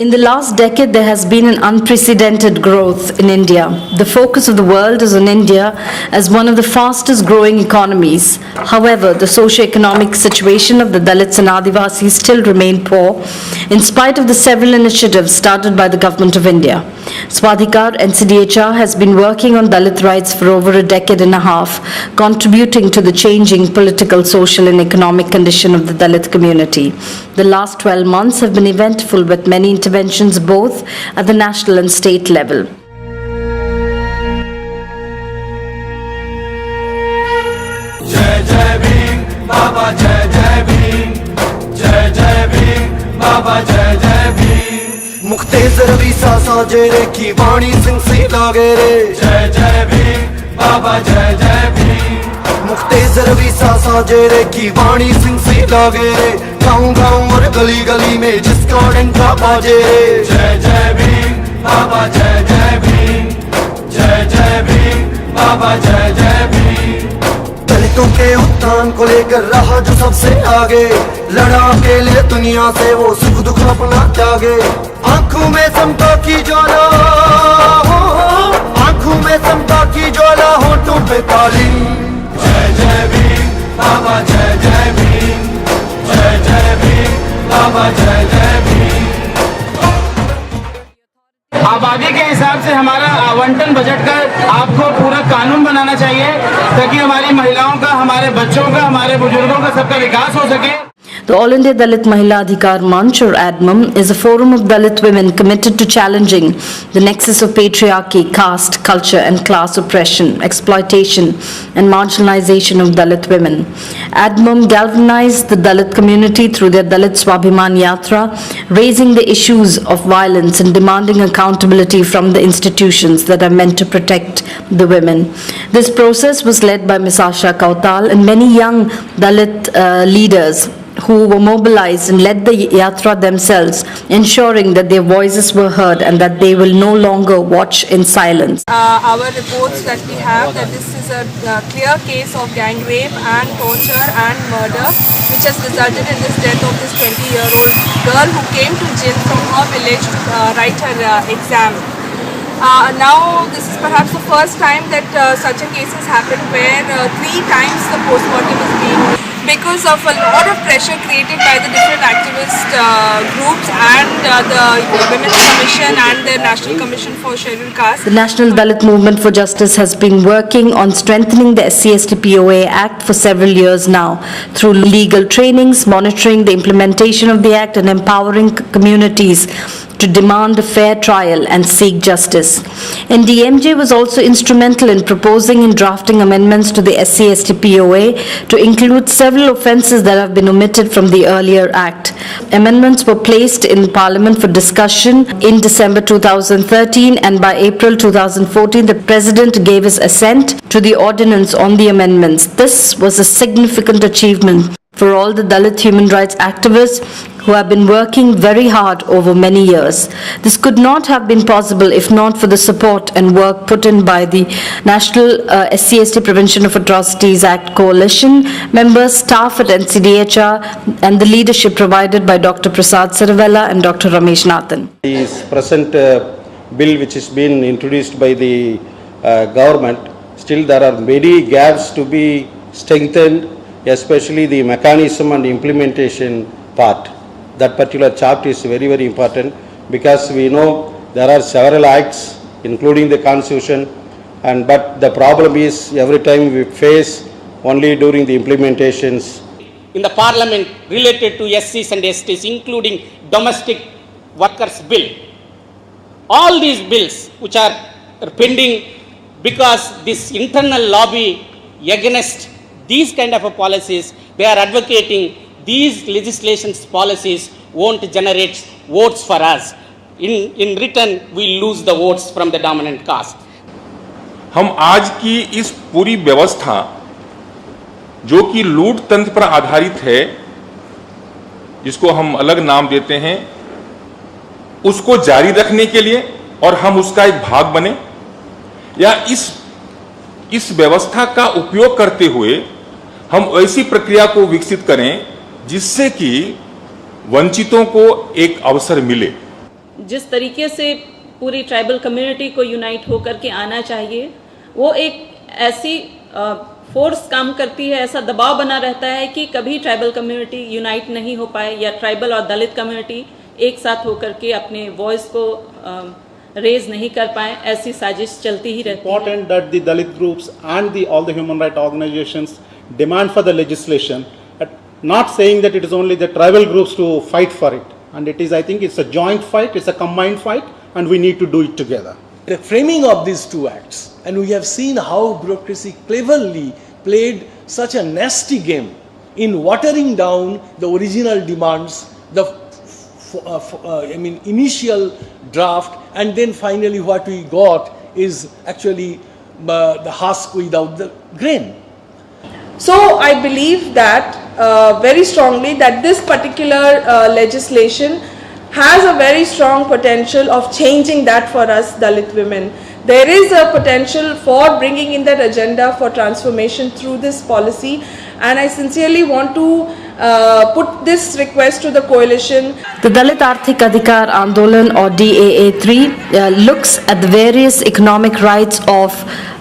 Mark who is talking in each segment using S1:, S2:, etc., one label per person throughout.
S1: In the last decade, there has been an unprecedented growth in India. The focus of the world is on India as one of the fastest growing economies. However, the socio-economic situation of the Dalits and Adivasis still remain poor, in spite of the several initiatives started by the Government of India. Swadhikar NCDHR has been working on Dalit rights for over a decade and a half, contributing to the changing political, social and economic condition of the Dalit community. The last 12 months have been eventful with many interventions both at the national and state level.
S2: Jai Jai Bhim, Baba Jai Jai Bhim, Jai Jai Bhim, Baba Jai Jai Bhim. मुख्तेसर भी सासा जेरे की वाणी सिंह सी लागे रे. जय जय भीम, बाबा जय जय भीम. मुख्तेसर भी सासा जेरे की वाणी सिंह सी लागे रे. गाँव गाँव और गली गली में जिसका डंका बाजे रे. जय जय भीम, बाबा जय जय भीम, जय जय भीम, बाबा जय जय भीम. दलितों के उत्थान को लेकर रहा जो सबसे आगे, लड़ा अकेले दुनिया से वो सुख दुख अपना त्यागे. आंखों में समता की ज्वाला, आंखों में समता की ज्वाला, होठों पे ताली. जय जय भीम, बाबा जय जय भीम, जय जय भीम, बाबा जय जय भीम.
S3: आबादी के हिसाब से हमारा आवंटन बजट का आपको पूरा कानून बनाना चाहिए, ताकि हमारी महिलाओं का, हमारे बच्चों का, हमारे बुजुर्गों का सबका विकास हो सके.
S1: The All India Dalit Mahila Adhikar Manch, or ADMAM, is a forum of Dalit women committed to challenging the nexus of patriarchy, caste, culture and class oppression, exploitation and marginalization of Dalit women. ADMAM galvanized the Dalit community through their Dalit Swabhiman Yatra, raising the issues of violence and demanding accountability from the institutions that are meant to protect the women. This process was led by Ms. Asha Kautal and many young Dalit leaders who were mobilized and led the yatra themselves, ensuring that their voices were heard and that they will no longer watch in silence.
S4: Our reports that we have, that this is a clear case of gang rape and torture and murder, which has resulted in this death of this 20-year-old girl who came to jail from her village to write her exam. Now this is perhaps the first time that such a case has happened, where 3 times the postmortem is being, because of a lot of pressure created by the different activist groups and the Women's Commission and the National Commission for Scheduled Castes.
S1: The National Dalit Movement for Justice has been working on strengthening the SC/ST/POA Act for several years now, through legal trainings, monitoring the implementation of the Act and empowering communities to demand a fair trial and seek justice. NDMJ was also instrumental in proposing and drafting amendments to the SC/ST/POA to include several offences that have been omitted from the earlier Act. Amendments were placed in Parliament for discussion in December 2013, and by April 2014 the President gave his assent to the ordinance on the amendments. This was a significant achievement for all the Dalit human rights activists who have been working very hard over many years. This could not have been possible if not for the support and work put in by the National SC/ST Prevention of Atrocities Act Coalition members, staff at NCDHR and the leadership provided by Dr. Prasad Siravella and Dr. Ramesh Nathan.
S5: This present bill which has been introduced by the government, still there are many gaps to be strengthened, especially the mechanism and implementation part. That particular chapter is very, very important, because we know there are several acts including the constitution, but the problem is every time we face only during the implementations.
S6: In the parliament related to SCs and STs, including domestic workers bill, all these bills which are pending, because this internal lobby against these kind of policies, they are advocating these legislations policies won't generate votes for us. In return we lose the votes from the dominant caste.
S7: हम आज की इस पूरी व्यवस्था जो कि लूट तंत्र पर आधारित है, जिसको हम अलग नाम देते हैं, उसको जारी रखने के लिए और हम उसका एक भाग बने, या इस व्यवस्था का उपयोग करते हुए हम ऐसी प्रक्रिया को विकसित करें जिससे कि वंचितों को एक अवसर मिले.
S8: जिस तरीके से पूरी ट्राइबल कम्युनिटी को यूनाइट होकर के आना चाहिए, वो एक ऐसी फोर्स काम करती है, ऐसा दबाव बना रहता है कि कभी ट्राइबल कम्युनिटी यूनाइट नहीं हो पाए या ट्राइबल और दलित कम्युनिटी एक साथ होकर के अपने वॉइस को रेज नहीं कर पाए, ऐसी साजिश चलती ही रहती है।
S9: Important that the Dalit groups and all the human rights organizations demand for the legislation, not saying that it is only the tribal groups to fight for it, and it is, I think it's a joint fight, it's a combined fight, and we need to do it together.
S10: The framing of these two acts, and we have seen how bureaucracy cleverly played such a nasty game in watering down the original demands, the initial draft, and then finally what we got is actually the husk without the grain.
S4: So I believe that very strongly that this particular legislation has a very strong potential of changing that for us Dalit women. There is a potential for bringing in that agenda for transformation through this policy, and I sincerely want to put this request to the coalition.
S1: The Dalit Arthik Adhikar Andolan, or DAA3, looks at the various economic rights of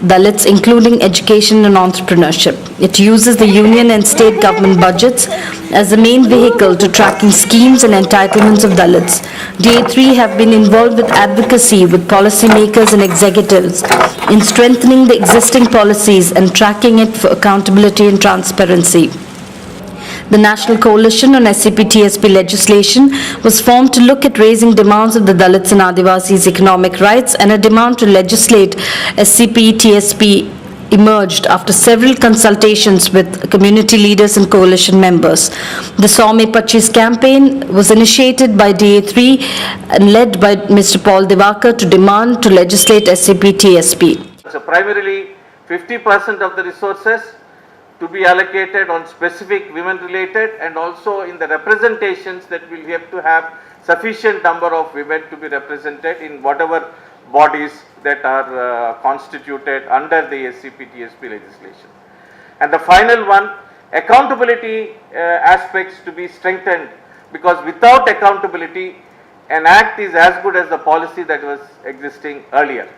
S1: Dalits, including education and entrepreneurship. It uses the union and state government budgets as the main vehicle to tracking schemes and entitlements of Dalits. DA3 have been involved with advocacy with policymakers and executives in strengthening the existing policies and tracking it for accountability and transparency. The National Coalition on SCP-TSP legislation was formed to look at raising demands of the Dalits and Adivasis' economic rights, and a demand to legislate SCP-TSP emerged after several consultations with community leaders and coalition members. The 100 Mein 25 campaign was initiated by DA3 and led by Mr. Paul Divakar to demand to legislate SCP-TSP.
S5: So primarily 50% of the resources to be allocated on specific women related, and also in the representations that we'll have to have sufficient number of women to be represented in whatever bodies that are constituted under the SCP-TSP legislation. And the final one, accountability aspects to be strengthened, because without accountability, an act is as good as the policy that was existing earlier.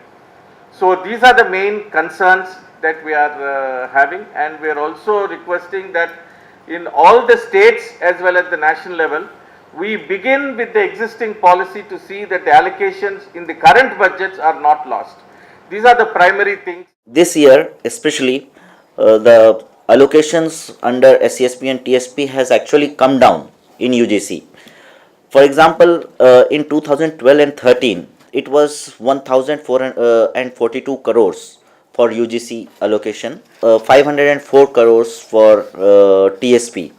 S5: So these are the main concerns that we are having, and we are also requesting that in all the states as well as the national level, we begin with the existing policy to see that the allocations in the current budgets are not lost. These are the primary things.
S11: This year especially, the allocations under SCSP and TSP has actually come down in UGC. For example, in 2012 and 13, it was 1,442 crores for UGC allocation, 504 crores for TSP.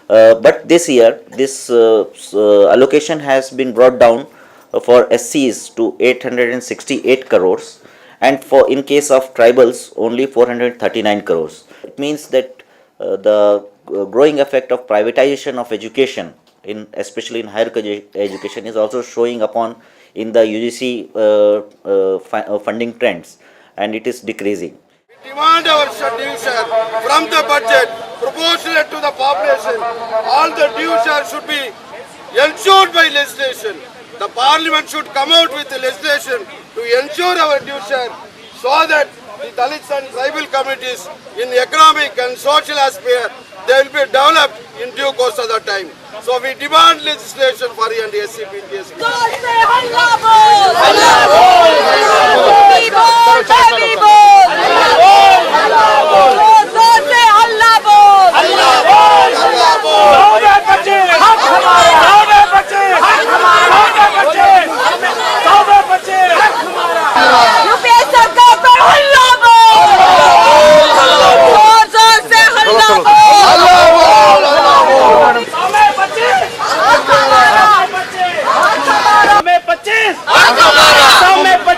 S11: But this year, this allocation has been brought down for SCs to 868 crores, and for in case of tribals only 439 crores. It means that the growing effect of privatization of education, especially in higher education, is also showing upon in the UGC funding trends, and it is decreasing.
S2: We demand our due share from the budget proportionate to the population. All the due share should be ensured by legislation. The parliament should come out with the legislation to ensure our due share, so that the Dalits and tribal communities in economic and social aspect, they will be developed in due course of the time. So we demand legislation for the SCP-TSP.
S3: $100 में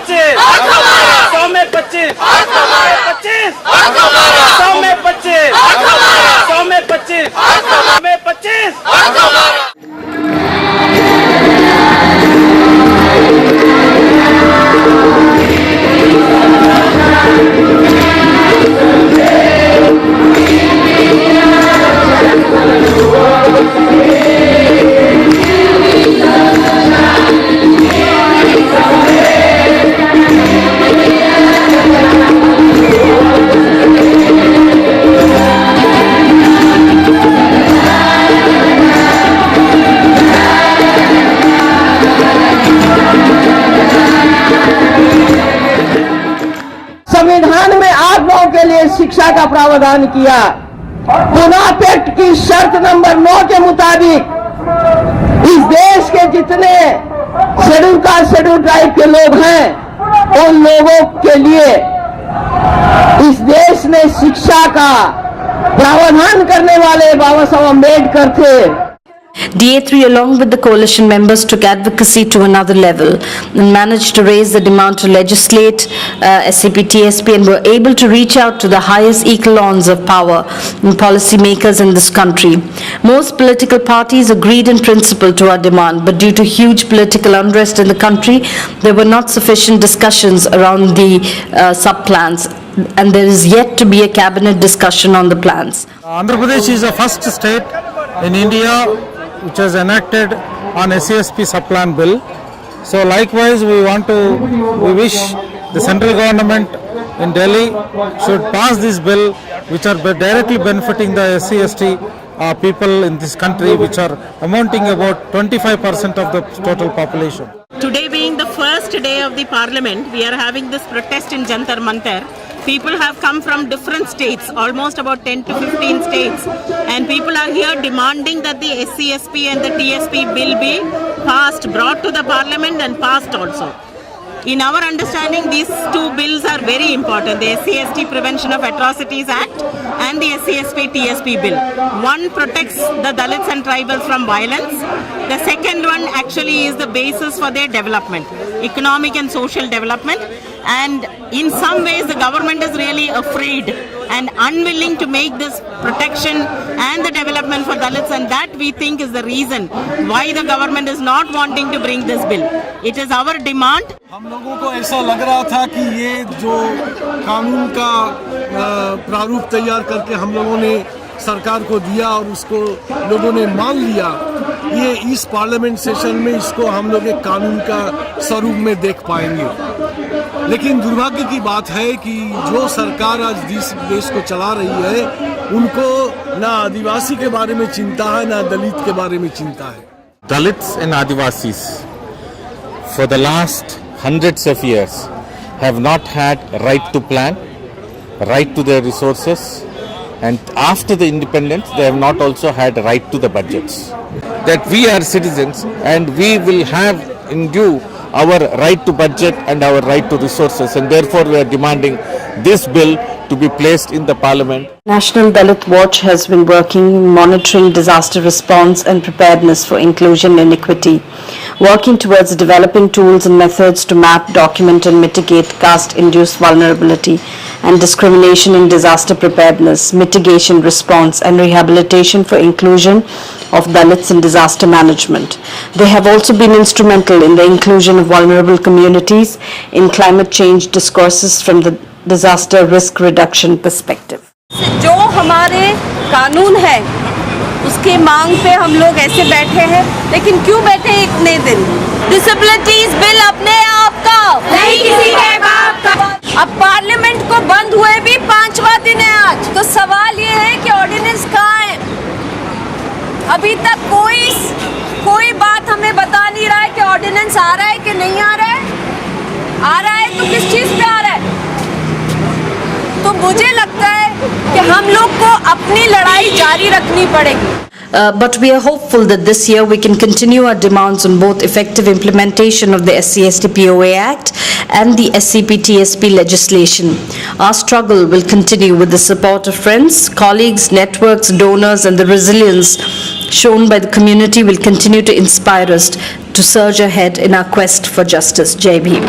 S3: 25 शिक्षा का प्रावधान किया। पुनः act की शर्त number 9 के मुताबिक इस देश के जितने शेड्यूल कास्ट शेड्यूल ट्राइब के लोग हैं उन लोगों के लिए इस देश में शिक्षा का प्रावधान करने वाले बाबा साहब अम्बेडकर थे।
S1: DA3 along with the coalition members took advocacy to another level and managed to raise the demand to legislate SCP-TSP and were able to reach out to the highest echelons of power and policymakers in this country. Most political parties agreed in principle to our demand, but due to huge political unrest in the country, there were not sufficient discussions around the sub-plans, and there is yet to be a cabinet discussion on the plans.
S3: Andhra Pradesh is the first state in India which has enacted on SCSP sub-plan bill. So likewise we wish the central government in Delhi should pass this bill which are directly benefiting the SC/ST people in this country, which are amounting about 25% of the total population.
S8: Today being the first day of the parliament, we are having this protest in Jantar Mantar. People have come from different states, almost about 10 to 15 states, and people are here demanding that the SCSP and the TSP bill be passed, brought to the parliament and passed also. In our understanding, these two bills are very important, the SC/ST Prevention of Atrocities Act and the SCSP-TSP bill. One protects the Dalits and tribals from violence. The second one actually is the basis for their development, economic and social development. And in some ways, the government is really afraid and unwilling to make this protection and the development for Dalits, and that we think is the reason why the government is not wanting to bring this bill. It is our demand.
S10: हम लोगों को ऐसा लग रहा था कि ये जो कानून का प्रारूप तैयार करके हम लोगों ने सरकार को दिया और उसको लोगों ने मान लिया, ये इस पार्लियामेंट सेशन में इसको हम लोग एक कानून का स्वरूप में देख पाएंगे। लेकिन दुर्भाग्य की बात है कि जो सरकार आज देश को चला रही है, उनको ना आदिवासी के बारे में चिंता है, ना दलित के बारे में चिंता है।
S3: Dalits and Adivasis for the last hundreds of years have not had right to plan, right to their resources, and after the independence they have not also had right to the budgets. That we are citizens and we will have in due our right to budget and our right to resources, and therefore we are demanding this bill to be placed in the parliament.
S1: National Dalit Watch has been working monitoring disaster response and preparedness for inclusion and equity, working towards developing tools and methods to map, document and mitigate caste-induced vulnerability and discrimination in disaster preparedness, mitigation, response and rehabilitation for inclusion of Dalits in disaster management. They have also been instrumental in the inclusion of vulnerable communities in climate change discourses from the disaster risk reduction perspective.
S4: जो हमारे कानून है उसके मांग पे हम लोग ऐसे बैठे हैं, लेकिन क्यों बैठे इतने दिन? डिसेबिलिटीज बिल अपने आप का नहीं, किसी के बाप का। अब पार्लियामेंट को बंद हुए भी 5वां दिन है आज, तो सवाल ये है कि ऑर्डिनेंस कहाँ है? अभी तक कोई बात हमें बता नहीं रहा है कि ऑर्डिनेंस आ रहा है कि नहीं आ रहा है। आ रहा है तो किस चीज पे आ रहा है? तो मुझे लगता है कि हम लोग को अपनी लड़ाई जारी रखनी पड़ेगी।
S1: But we are hopeful that this year we can continue our demands on both effective implementation of the SC/ST-POA Act and the SCP-TSP legislation. Our struggle will continue with the support of friends, colleagues, networks, donors, and the resilience shown by the community will continue to inspire us to surge ahead in our quest for justice. Jai Bhim.